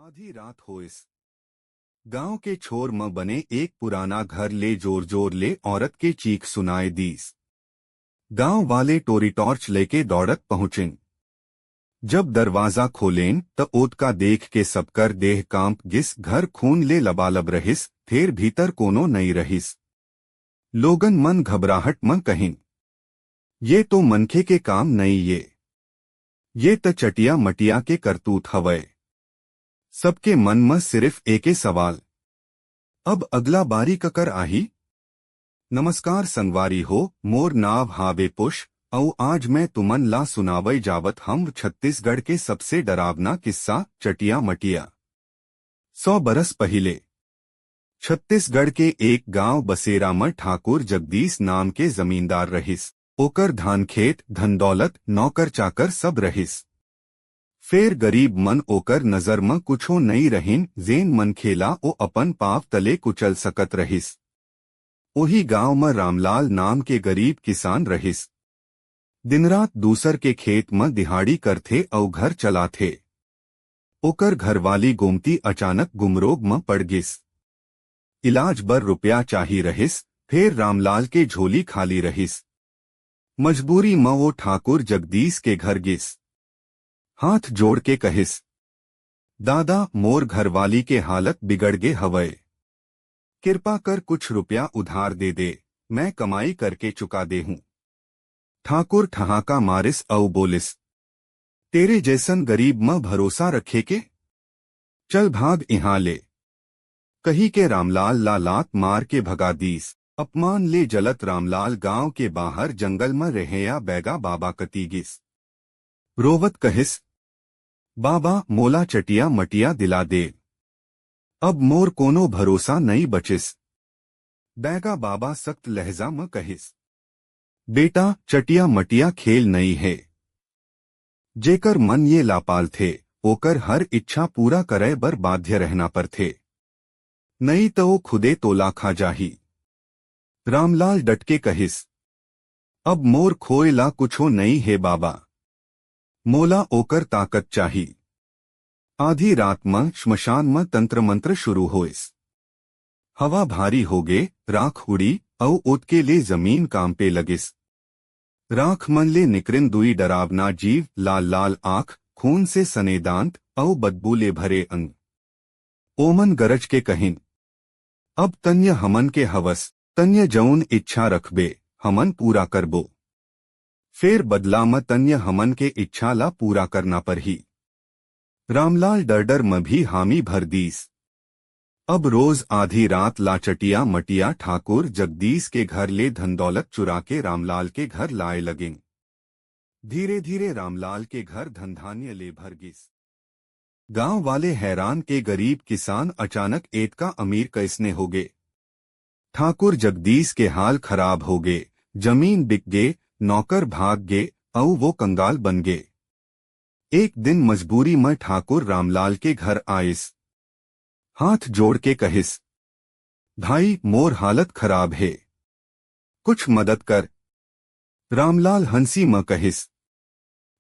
आधी रात होइस गांव के छोर में बने एक पुराना घर ले जोर जोर ले औरत के चीख सुनाए दीस। गांव वाले टोरी टॉर्च लेके दौड़त पहुंचें। जब दरवाजा खोलें त ओत का देख के सबकर देह कांप गिस। घर खून ले लबालब रहिस, फिर भीतर कोनो नहीं रहिस। लोगन मन घबराहट में कहिन, ये तो मनखे के काम नहीं ये त चटिया मटिया के करतूत हवय। सबके मन में सिर्फ एके सवाल, अब अगला बारी ककर आही। नमस्कार संगवारी हो, मोर नाव हावे पुष औ आज मैं तुमन ला सुनावई जावत हम छत्तीसगढ़ के सबसे डरावना किस्सा चटिया मटिया। 100 बरस पहिले छत्तीसगढ़ के एक गांव बसेरा में ठाकुर जगदीश नाम के जमींदार रहिस। ओकर धान खेत धन दौलत नौकर चाकर सब रहिस। फेर गरीब मन ओकर नजर में कुछो नहीं रहिन, जेन मन खेला ओ अपन पाव तले कुचल सकत रहिस। ओही गांव में रामलाल नाम के गरीब किसान रहिस। दिनरात दूसर के खेत में दिहाड़ी करथे औ घर चलाथे। ओकर घरवाली गोमती अचानक गुमरोग में पड़ गिस। इलाज बर रुपया चाही रहिस, फेर रामलाल के झोली खाली रहिस। मजबूरी में वो ठाकुर जगदीश के घर गिस। हाथ जोड़ के कहिस, दादा मोर घरवाली के हालत बिगड़ गे हवय। कृपा कर कुछ रुपया उधार दे, मैं कमाई करके चुका दे हूं। ठाकुर ठहाका मारिस औ बोलिस, तेरे जैसन गरीब में भरोसा रखे के, चल भाग यहाँ ले। कही के रामलाल ला लात मार के भगा दीस। अपमान ले जलत रामलाल गांव के बाहर जंगल में रहेया बैगा बाबा कती गिस। रोवत कहिस, बाबा मोला चटिया मटिया दिला दे, अब मोर कोनो भरोसा नहीं बचिस। बैगा बाबा सख्त लहजा में कहिस, बेटा चटिया मटिया खेल नहीं है। जेकर मन ये लापाल थे ओकर हर इच्छा पूरा करे बर बाध्य रहना पर थे, नहीं तो वो खुदे तोला खा जाही। रामलाल डट के कहिस, अब मोर खोए ला कुछो नहीं है बाबा, मोला ओकर ताकत चाही। आधी रात में श्मशान में तंत्र मंत्र शुरू होइस। हवा भारी हो गे, राख उड़ी औ ओतके ले जमीन कांपे लगिस। राख मन ले निकरिन दुई डरावना जीव, लाल लाल आंख, खून से सने दांत औ बदबू ले भरे अंग। ओमन गरज के कहिन, अब तन्य हमन के हवस, तन्य जौन इच्छा रखबे हमन पूरा करबो। फेर बदला में तन्य हमन के इच्छा ला पूरा करना पर ही। रामलाल डर डर में भी हामी भर दीस। अब रोज आधी रात ला चटिया मटिया ठाकुर जगदीश के घर ले धन दौलत चुरा के रामलाल के घर लाए लगें। धीरे धीरे रामलाल के घर धन धान्य ले भर गिस। गांव वाले हैरान के गरीब किसान अचानक एत का अमीर कैसने हो गए। ठाकुर जगदीश के हाल खराब हो गए, जमीन बिक गए, नौकर भाग गए औ वो कंगाल बन गए। एक दिन मजबूरी में ठाकुर रामलाल के घर आइस। हाथ जोड़ के कहिस, भाई मोर हालत खराब है, कुछ मदद कर। रामलाल हंसी में कहिस,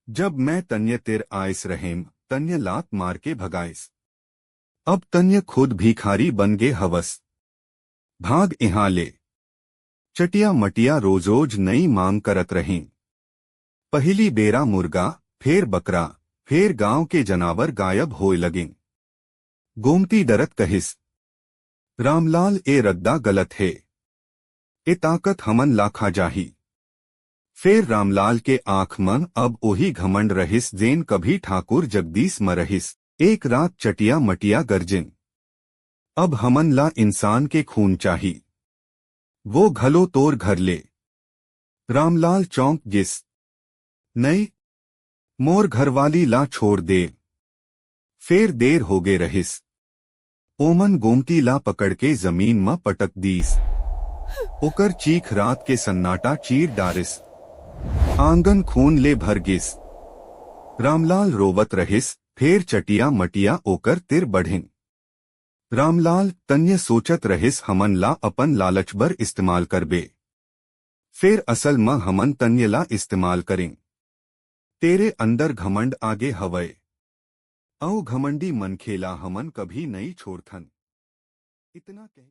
जब मैं तन्य तेर आइस रहेम तन्य लात मार के भगाइस। अब तन्य खुद भिखारी बन गे हवस, भाग यहाँ ले। चटिया मटिया रोज रोज नई मांग करत रहीं। पहली बेरा मुर्गा, फेर बकरा, फेर गांव के जनावर गायब होए लगें। गोमती डरत कहिस, रामलाल ए रद्दा गलत है, ए ताकत हमन ला खा जाही। फेर रामलाल के आंख में अब ओही घमंड रहिस जेन कभी ठाकुर जगदीश में रहिस। एक रात चटिया मटिया गर्जिन, अब हमन ला इंसान के खून चाही, वो घलो तोर घर ले। रामलाल चौंक गिस, नहीं मोर घरवाली ला छोड़ दे। फेर देर हो गे रहिस। ओमन गोमती ला पकड़ के जमीन में पटक दीस। ओकर चीख रात के सन्नाटा चीर डारिस। आंगन खून ले भर गिस। रामलाल रोवत रहिस, फेर चटिया मटिया ओकर तिर बढ़िन। रामलाल तन्य सोचत रहिस हमन ला अपन लालच बर इस्तेमाल करबे, फेर असल में हमन तन्य ला इस्तेमाल करें। तेरे अंदर घमंड आगे हवय। औ घमंडी मन खेला हमन कभी नहीं छोड़थन। इतना कह